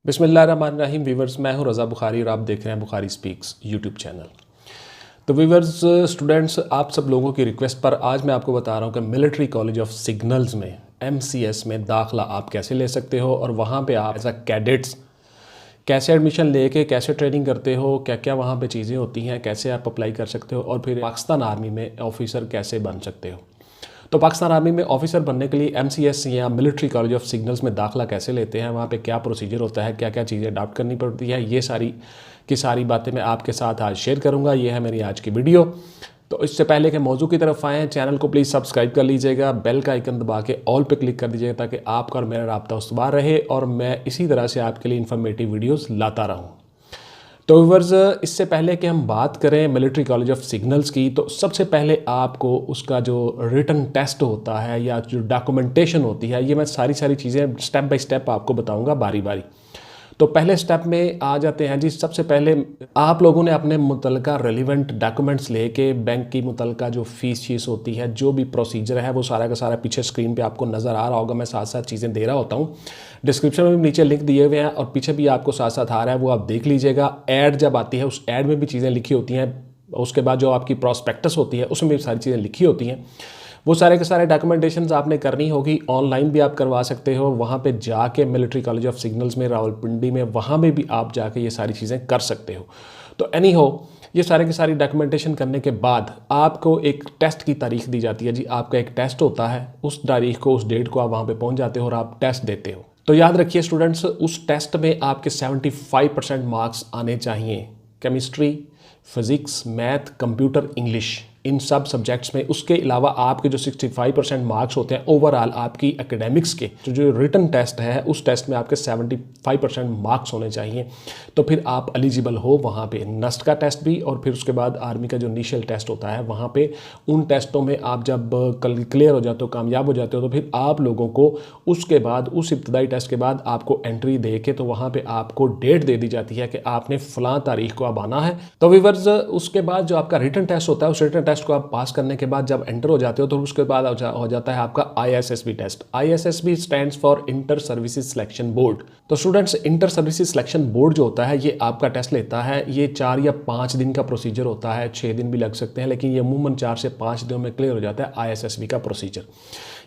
बिस्मिल्लाहिर्रहमानिर्रहीम व्यूवर्स, मैं हूं रज़ा बुखारी और आप देख रहे हैं बुखारी स्पीक्स यूट्यूब चैनल। तो व्यूवर्स, स्टूडेंट्स, आप सब लोगों की रिक्वेस्ट पर आज मैं आपको बता रहा हूं कि मिलिट्री कॉलेज ऑफ सिग्नल्स में MCS में दाखिला आप कैसे ले सकते हो और वहां पे आप एज अ कैडेट्स कैसे एडमिशन लेके कैसे ट्रेनिंग करते हो, क्या क्या वहाँ पे चीज़ें होती हैं, कैसे आप अप्लाई कर सकते हो और फिर पाकिस्तान आर्मी में ऑफिसर कैसे बन सकते हो। तो पाकिस्तान आर्मी में ऑफिसर बनने के लिए MCS या मिलिट्री कॉलेज ऑफ सिग्नल्स में दाखिला कैसे लेते हैं, वहाँ पे क्या प्रोसीजर होता है, क्या क्या चीज़ें अडॉप्ट करनी पड़ती है, ये सारी की सारी बातें मैं आपके साथ आज शेयर करूँगा। ये है मेरी आज की वीडियो। तो इससे पहले के मौजू की तरफ आएँ, चैनल को प्लीज़ सब्सक्राइब कर लीजिएगा, बेल का आइकन दबा के ऑल पे क्लिक कर दीजिएगा ताकि आपका और मेरा राब्ता उस्तवार रहे और मैं इसी तरह से आपके लिए इन्फॉर्मेटिव वीडियोस लाता रहूँ। तो व्यूअर्स, इससे पहले कि हम बात करें मिलिट्री कॉलेज ऑफ सिग्नल्स की, तो सबसे पहले आपको उसका जो रिटन टेस्ट होता है या जो डॉक्यूमेंटेशन होती है, ये मैं सारी चीज़ें स्टेप बाय स्टेप आपको बताऊंगा बारी बारी। तो पहले स्टेप में आ जाते हैं जी। सबसे पहले आप लोगों ने अपने मुतलका रेलिवेंट डॉक्यूमेंट्स लेके बैंक की मुतलका जो फीस होती है, जो भी प्रोसीजर है, वो सारा का सारा पीछे स्क्रीन पे आपको नज़र आ रहा होगा। मैं साथ साथ चीज़ें दे रहा होता हूँ, डिस्क्रिप्शन में भी नीचे लिंक दिए हुए हैं और पीछे भी आपको साथ साथ आ रहा है, वो आप देख लीजिएगा। ऐड जब आती है, उस ऐड में भी चीज़ें लिखी होती हैं। उसके बाद जो आपकी प्रॉस्पेक्टस होती है, उसमें भी सारी चीज़ें लिखी होती हैं। वो सारे के सारे डॉक्यूमेंटेशंस आपने करनी होगी। ऑनलाइन भी आप करवा सकते हो, वहाँ पे जाके मिलिट्री कॉलेज ऑफ सिग्नल्स में रावलपिंडी में, वहाँ में भी आप जाके ये सारी चीज़ें कर सकते हो। तो एनी हो, ये सारे की सारी डॉक्यूमेंटेशन करने के बाद आपको एक टेस्ट की तारीख दी जाती है जी। आपका एक टेस्ट होता है, उस तारीख को, उस डेट को आप वहाँ पर पहुँच जाते हो और आप टेस्ट देते हो। तो याद रखिए स्टूडेंट्स, उस टेस्ट में आपके 75% मार्क्स आने चाहिए। Chemistry, physics, math, computer, English, इन सब सब्जेक्ट्स में। उसके अलावा आपके जो 65% मार्क्स होते हैं ओवरऑल आपकी एकेडमिक्स के, जो रिटन टेस्ट है, उस टेस्ट में आपके 75% मार्क्स होने चाहिए। तो फिर आप एलिजिबल हो वहाँ पे नस्ट का टेस्ट भी, और फिर उसके बाद आर्मी का जो इनिशियल टेस्ट होता है वहाँ पे। उन टेस्टों में आप जब क्लियर हो जाते हो, कामयाब हो जाते हो, तो फिर आप लोगों को उसके बाद, उस इब्तदाई टेस्ट के बाद आपको एंट्री दे के, तो वहाँ पर आपको डेट दे दी जाती है कि आपने फ़लाँ तारीख को अब आना है। तो व्यूअर्स, उसके बाद जो आपका रिटन टेस्ट होता है, उस रिटन टेस्ट को आप पास करने के बाद जब एंटर हो जाते हो, तो उसके बाद हो जाता है आपका ISSB test. ISSB stands for inter services selection board. तो students, inter services selection board जो होता है, ये आपका टेस्ट लेता है। ये 4 या 5 दिन का प्रोसीजर होता है, 6 दिन भी लग सकते हैं, लेकिन ये अमूमन 4 से 5 दिनों में क्लियर हो जाता है ISSB का प्रोसीजर।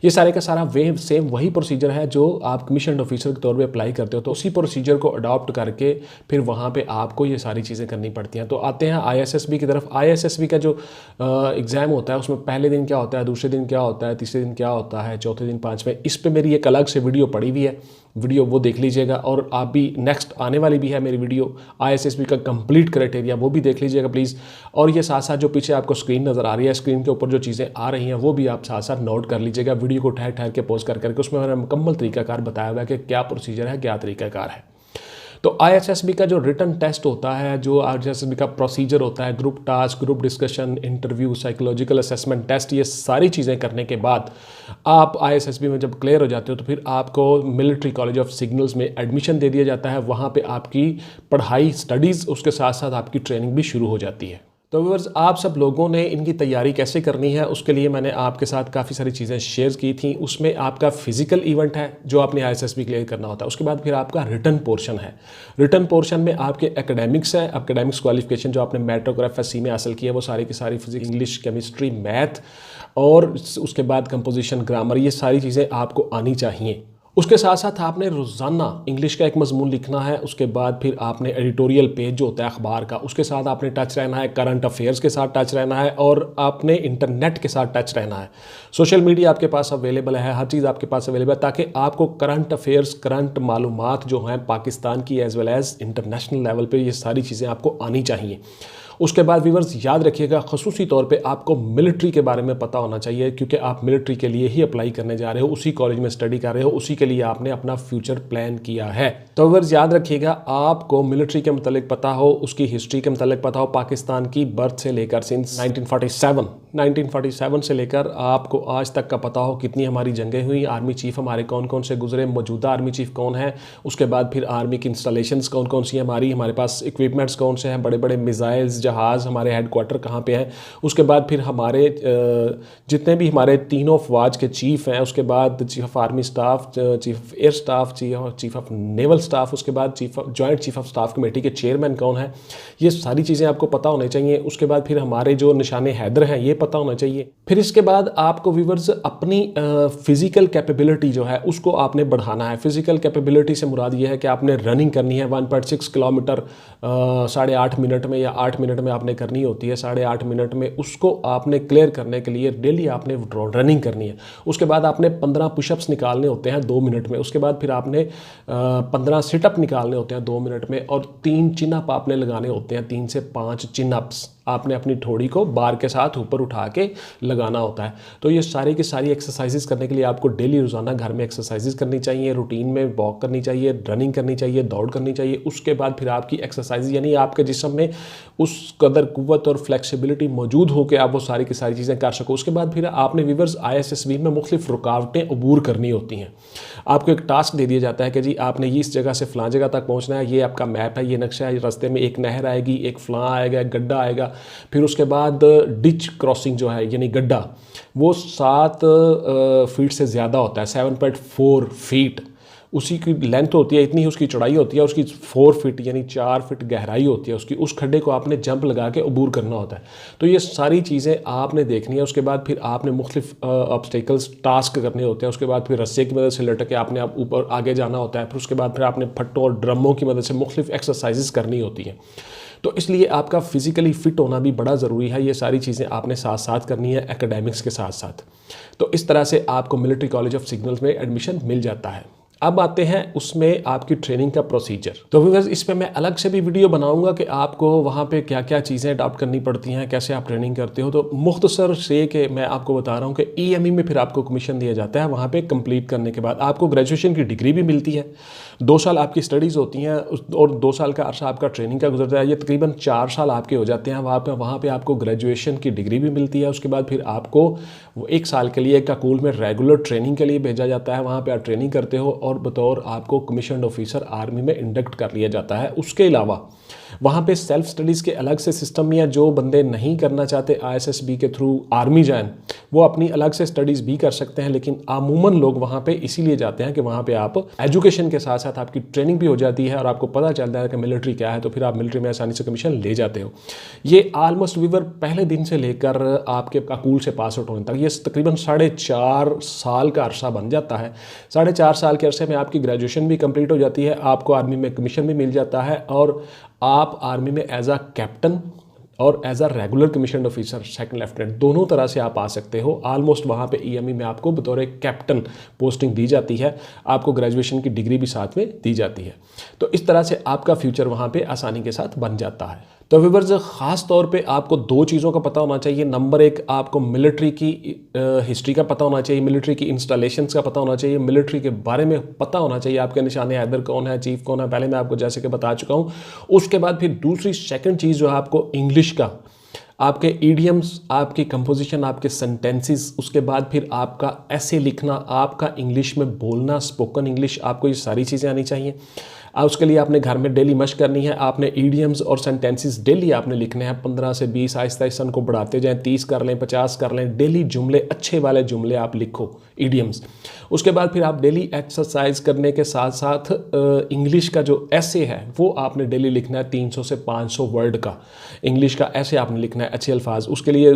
ये सारे का सारा सेम वही प्रोसीजर है जो आप कमीशन ऑफिसर के तौर पे अप्लाई करते हो। तो उसी प्रोसीजर को अडॉप्ट करके फिर वहाँ पे आपको ये सारी चीज़ें करनी पड़ती हैं। तो आते हैं ISSB की तरफ। ISSB का जो एग्ज़ाम होता है, उसमें पहले दिन क्या होता है, दूसरे दिन क्या होता है, तीसरे दिन क्या होता है, चौथे दिन, पाँचवें, इस पर मेरी एक अलग से वीडियो पड़ी हुई है, वीडियो वो देख लीजिएगा। और आप भी नेक्स्ट आने वाली भी है मेरी वीडियो ISSB का कंप्लीट क्राइटेरिया, वो भी देख लीजिएगा प्लीज़। और ये साथ साथ जो पीछे आपको स्क्रीन नज़र आ रही है, स्क्रीन के ऊपर जो चीज़ें आ रही हैं, वो भी आप साथ साथ नोट कर लीजिएगा। वीडियो को ठहर के पॉज करके उसमें मैंने मुकम्मल तरीकाकार बताया हुआ है कि क्या प्रोसीजर है, क्या तरीकाकार है। तो ISSB का जो रिटन टेस्ट होता है, जो ISSB का प्रोसीजर होता है, group task, group discussion, interview, psychological assessment test, ये सारी चीज़ें करने के बाद आप ISSB में जब क्लियर हो जाते हो, तो फिर आपको मिलिट्री कॉलेज ऑफ सिग्नल्स में एडमिशन दे दिया जाता है। वहाँ पे आपकी पढ़ाई, स्टडीज़, उसके साथ साथ आपकी ट्रेनिंग भी शुरू हो जाती है। तो व्यूअर्स, आप सब लोगों ने इनकी तैयारी कैसे करनी है, उसके लिए मैंने आपके साथ काफ़ी सारी चीज़ें शेयर की थी। उसमें आपका फिजिकल इवेंट है जो आपने ISSB क्लियर करना होता है। उसके बाद फिर आपका रिटन पोर्शन है। रिटन पोर्शन में आपके एकेडमिक्स है, एकेडमिक्स क्वालिफिकेशन जो आपने मेट्रिक और FSC में हासिल किया है, वो सारी की सारी फिजिक्स, इंग्लिश, केमिस्ट्री, मैथ, और उसके बाद कंपोजिशन, ग्रामर, ये सारी चीज़ें आपको आनी चाहिए। उसके साथ साथ आपने रोज़ाना इंग्लिश का एक मजमून लिखना है। उसके बाद फिर आपने एडिटोरियल पेज जो होता है अखबार का, उसके साथ आपने टच रहना है, करंट अफेयर्स के साथ टच रहना है, और आपने इंटरनेट के साथ टच रहना है। सोशल मीडिया आपके पास अवेलेबल है, हर चीज़ आपके पास अवेलेबल है, ताकि आपको करंट अफेयर्स, करंट मालूमात जो हैं पाकिस्तान की as well as international level पर, ये सारी चीज़ें आपको आनी चाहिए। उसके बाद व्यूअर्स, याद रखिएगा, ख़ुसूसी तौर पे आपको मिलिट्री के बारे में पता होना चाहिए, क्योंकि आप मिलिट्री के लिए ही अप्लाई करने जा रहे हो, उसी कॉलेज में स्टडी कर रहे हो, उसी के लिए आपने अपना फ्यूचर प्लान किया है। तो व्यूअर्स, याद रखिएगा, आपको मिलिट्री के मतलब पता हो, उसकी हिस्ट्री के मतलब पता हो, पाकिस्तान की बर्थ से लेकर सिंस 1947 1947 से लेकर आपको आज तक का पता हो कितनी हमारी जंगें हुई, आर्मी चीफ हमारे कौन कौन से गुजरे, मौजूदा आर्मी चीफ कौन है, उसके बाद फिर आर्मी की इंस्टॉलेशंस कौन कौन सी हमारे पास इक्विपमेंट्स कौन से हैं, बड़े बड़े मिसाइल्स जहाज़ हमारे हेडक्वार्टर कहाँ पे हैं, उसके बाद फिर हमारे जितने भी हमारे तीनों अफवाज के चीफ हैं, उसके बाद chief of army staff, chief of air staff, chief of naval staff, उसके बाद joint chief of staff committee के चेयरमैन कौन है, ये सारी चीज़ें आपको पता होनी चाहिए। उसके बाद फिर हमारे जो निशाने हैदर हैं ये पता होना चाहिए। फिर इसके बाद आपको व्यूअर्स अपनी फिजिकल कैपेबिलिटी जो है उसको आपने बढ़ाना है। फिजिकल कैपेबिलिटी से मुराद ये है कि आपने रनिंग करनी है 1.6 किलोमीटर 8.5 मिनट में या 8 मिनट में आपने करनी होती है। 8.5 मिनट में उसको आपने क्लियर करने के लिए डेली आपने रनिंग करनी है। उसके बाद आपने 15 पुशअप्स निकालने होते हैं 2 मिनट में। उसके बाद फिर आपने 15 सिटअप निकालने होते हैं 2 मिनट में, और 3 चिन अप आपने लगाने होते हैं, 3 से 5 चिन अप्स आपने अपनी ठोड़ी को बार के साथ ऊपर उठा के लगाना होता है। तो ये सारी की सारी एक्सरसाइजेज करने के लिए आपको डेली रोज़ाना घर में एक्सरसाइजेज करनी चाहिए, रूटीन में वॉक करनी चाहिए, रनिंग करनी चाहिए, दौड़ करनी चाहिए। उसके बाद फिर आपकी एक्सरसाइज यानी आपके जिस्म में उस कदर कुव्वत और फ्लेक्सिबिलिटी मौजूद हो के आप वो सारी की सारी चीज़ें कर सको। उसके बाद फिर आपने व्यूअर्स ISSB में मुख्तलिफ रुकावटें अबूर करनी होती हैं। आपको एक टास्क दे दिया जाता है कि जी आपने ये इस जगह से फ़लाँ जगह तक पहुँचना है, ये आपका मैप है, ये नक्शा है, रास्ते में एक नहर आएगी, एक फ़लाँ आएगा, एक गड्ढा आएगा। फिर उसके बाद डिच क्रॉसिंग जो है यानी गड्ढा, वो 7 फीट से ज़्यादा होता है, 7.4 फीट उसकी की लेंथ होती है, इतनी उसकी चौड़ाई होती है, उसकी 4 फीट यानी 4 फीट गहराई होती है उसकी। उस खड्डे को आपने जंप लगा के अबूर करना होता है। तो ये सारी चीज़ें आपने देखनी है। उसके बाद फिर आपने मुख्तलिफ ऑब्स्टेकल्स टास्क करने होते हैं। उसके बाद फिर रस्से की मदद से लटक के आपने ऊपर आगे जाना होता है। फिर उसके बाद फिर आपने फट्टों और ड्रमों की मदद से मुख्तलिफ एक्सरसाइजेस करनी होती हैं। तो इसलिए आपका फिज़िकली फ़िट होना भी बड़ा ज़रूरी है। ये सारी चीज़ें आपने साथ साथ करनी है एकेडमिक्स के साथ साथ। तो इस तरह से आपको मिलिट्री कॉलेज ऑफ सिग्नल्स में एडमिशन मिल जाता है। अब आते हैं उसमें आपकी ट्रेनिंग का प्रोसीजर। तो व्यूअर्स इस पे मैं अलग से भी वीडियो बनाऊंगा कि आपको वहाँ पे क्या क्या चीज़ें अडॉप्ट करनी पड़ती हैं, कैसे आप ट्रेनिंग करते हो। तो मुख्तसर से कि मैं आपको बता रहा हूँ कि EME में फिर आपको कमीशन दिया जाता है। वहाँ पे कंप्लीट करने के बाद आपको ग्रेजुएशन की डिग्री भी मिलती है। 2 साल आपकी स्टडीज़ होती हैं और 2 साल का अर्सा आपका ट्रेनिंग का गुजरता है। ये तकरीबन 4 साल आपके हो जाते हैं। वहाँ पे आपको ग्रेजुएशन की डिग्री भी मिलती है। उसके बाद फिर आपको 1 साल के लिए काकूल में रेगुलर ट्रेनिंग के लिए भेजा जाता है। वहाँ पर आप ट्रेनिंग करते हो और बतौर आपको कमीशन्ड ऑफिसर आर्मी में इंडक्ट कर लिया जाता है। उसके अलावा वहाँ पे सेल्फ स्टडीज़ के अलग से सिस्टम, या जो बंदे नहीं करना चाहते ISSB के थ्रू आर्मी जाएं, वो अपनी अलग से स्टडीज़ भी कर सकते हैं। लेकिन आमूमन लोग वहाँ पे इसीलिए जाते हैं कि वहाँ पे आप एजुकेशन के साथ साथ आपकी ट्रेनिंग भी हो जाती है और आपको पता चलता है कि मिलिट्री क्या है। तो फिर आप मिलिट्री में आसानी से कमीशन ले जाते हो। ये ऑलमोस्ट व्यूअर पहले दिन से लेकर आपके काकूल से पास आउट होने तक ये तकरीबन 4.5 साल का अरसा बन जाता है। 4.5 साल के अरसे में आपकी ग्रेजुएशन भी कंप्लीट हो जाती है, आपको आर्मी में कमीशन भी मिल जाता है और आप आर्मी में एज अ कैप्टन और as a regular commission officer second lieutenant दोनों तरह से आप आ सकते हो। ऑलमोस्ट वहाँ पे EME में आपको बतौर एक कैप्टन पोस्टिंग दी जाती है। आपको ग्रेजुएशन की डिग्री भी साथ में दी जाती है। तो इस तरह से आपका फ्यूचर वहाँ पे आसानी के साथ बन जाता है। तो व्यूअर्स ख़ास तौर पे आपको 2 चीज़ों का पता होना चाहिए। नंबर 1, आपको मिलिट्री की हिस्ट्री का पता होना चाहिए, मिलिट्री की इंस्टॉलेशंस का पता होना चाहिए, मिलिट्री के बारे में पता होना चाहिए, आपके निशाने हैदर कौन है, चीफ कौन है, पहले मैं आपको जैसे कि बता चुका हूँ। उसके बाद फिर दूसरी सेकंड चीज़ जो है आपको इंग्लिश का, आपके ईडियम्स, आपकी कंपोजिशन, आपके सेंटेंसेस, उसके बाद फिर आपका ऐसे लिखना, आपका इंग्लिश में बोलना, स्पोकन इंग्लिश, आपको ये सारी चीज़ें आनी चाहिए। उसके लिए आपने घर में डेली मशक करनी है। आपने ईडियम्स और सेंटेंसेस डेली आपने लिखने हैं, 15 से 20, आहिस्ता आहिस्ता उनको बढ़ाते जाएं, 30 कर लें, 50 कर लें। डेली जुमले, अच्छे वाले जुमले आप लिखो, ईडियम्स। उसके बाद फिर आप डेली एक्सरसाइज करने के साथ साथ इंग्लिश का जो ऐसे है वो आपने डेली लिखना है। 300 से 500 वर्ड का इंग्लिश का ऐसे आपने लिखना है, अच्छे अल्फाज। उसके लिए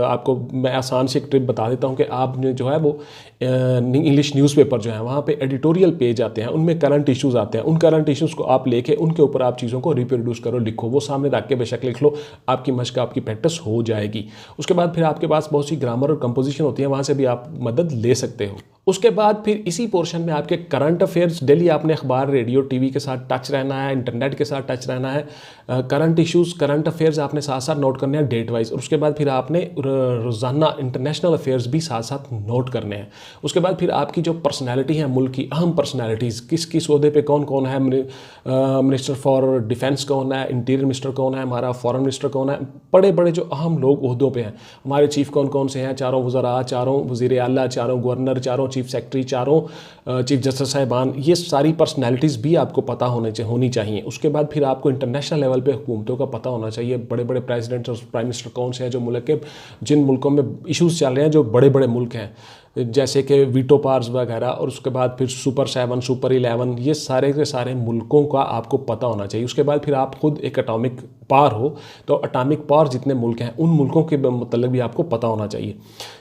आपको मैं आसान से एक ट्रिप बता देता हूँ कि आपने जो है वो इंग्लिश न्यूज़पेपर जो है वहाँ पे एडिटोरियल पेज आते हैं, उनमें करंट इश्यूज़ आते हैं। उन करंट इश्यूज़ को आप लेके उनके ऊपर आप चीज़ों को रिप्रोड्यूस करो, लिखो, वो सामने रख के बेशक लिख लो, आपकी मशक, आपकी प्रैक्टिस हो जाएगी। उसके बाद फिर आपके पास बहुत सी ग्रामर और कंपोजिशन होती है, वहाँ से भी आप मदद ले सकते हो। उसके बाद फिर इसी पोर्शन में आपके करंट अफेयर्स, डेली आपने अखबार, रेडियो, टीवी के साथ टच रहना है, इंटरनेट के साथ टच रहना है। करंट इश्यूज़, करंट अफेयर्स आपने साथ साथ नोट करने हैं डेट वाइज। और उसके बाद फिर आपने रोज़ाना इंटरनेशनल अफेयर्स भी साथ साथ नोट करने हैं। उसके बाद फिर आपकी जो पर्सनैलिटी है, मुल्क की अहम पर्सनैलिटीज़, किस किस ओहदे पे कौन कौन है, मिनिस्टर फॉर डिफेंस कौन है, इंटीरियर मिनिस्टर कौन है, हमारा फॉरेन मिनिस्टर कौन है, बड़े बड़े जो अहम लोग ओहदों पे हैं, हमारे चीफ कौन कौन से हैं, चारों वज़रा, चारों वज़ीर आला, चारों गवर्नर, चारों चीफ सेक्रेटरी, चारों चीफ जस्टिस साहिबान, ये सारी पर्सनैलिटीज़ भी आपको पता होनी चाहिए। उसके बाद फिर आपको इंटरनेशनल लेवल पे हुकूमतों का पता होना चाहिए, बड़े बड़े प्रेसिडेंट और प्राइम मिनिस्टर कौन से हैं जो मुल्क के, जिन मुल्कों में इश्यूज़ चल रहे हैं, जो बड़े बड़े मुल्क हैं, जैसे कि वीटो पावर्स वगैरह। और उसके बाद फिर सुपर 7, सुपर 11, ये सारे के सारे मुल्कों का आपको पता होना चाहिए। उसके बाद फिर आप खुद एक एटॉमिक पावर हो, तो एटॉमिक पावर जितने मुल्क हैं उन मुल्कों के मतलब भी आपको पता होना चाहिए।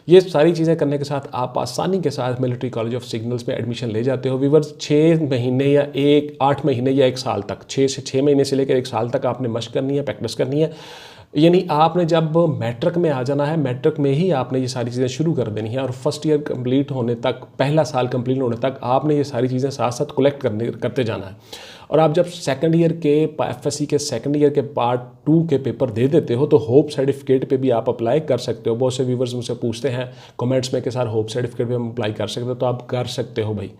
ये सारी चीज़ें करने के साथ आप आसानी के साथ मिलिट्री कॉलेज ऑफ सिग्नल्स में एडमिशन ले जाते हो। व्यूअर्स, 6 महीने या 8 महीने या 1 साल तक, 6 महीने से लेकर 1 साल तक आपने मशक करनी है, प्रैक्टिस करनी है। यानी आपने जब मैट्रिक में आ जाना है, मैट्रिक में ही आपने ये सारी चीज़ें शुरू कर देनी है, और फर्स्ट ईयर कंप्लीट होने तक, पहला साल कंप्लीट होने तक आपने ये सारी चीज़ें साथ साथ कलेक्ट करते जाना है। और आप जब सेकंड ईयर के एफएससी के सेकंड ईयर के पार्ट 2 के पेपर दे देते हो, तो होप सर्टिफिकेट पे भी आप अप्लाई कर सकते हो। बहुत से व्यूवर्स मुझसे पूछते हैं कमेंट्स में कि सर होप सर्टिफिकेट पे हम अप्लाई कर सकते हो, तो आप कर सकते हो भाई।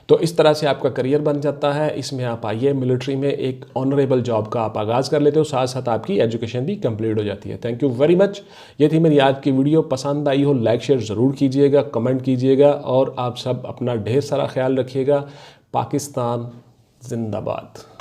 तो इस तरह से आपका करियर बन जाता है। इसमें आप आइए, मिलिट्री में एक ऑनरेबल जॉब का आप आगाज़ कर लेते हो, साथ साथ आपकी एजुकेशन भी कंप्लीट हो जाती है। Thank you very much. ये थी मेरी आज की वीडियो। पसंद आई हो लाइक शेयर ज़रूर कीजिएगा, कमेंट कीजिएगा, और आप सब अपना ढेर सारा ख्याल रखिएगा। पाकिस्तान जिंदाबाद।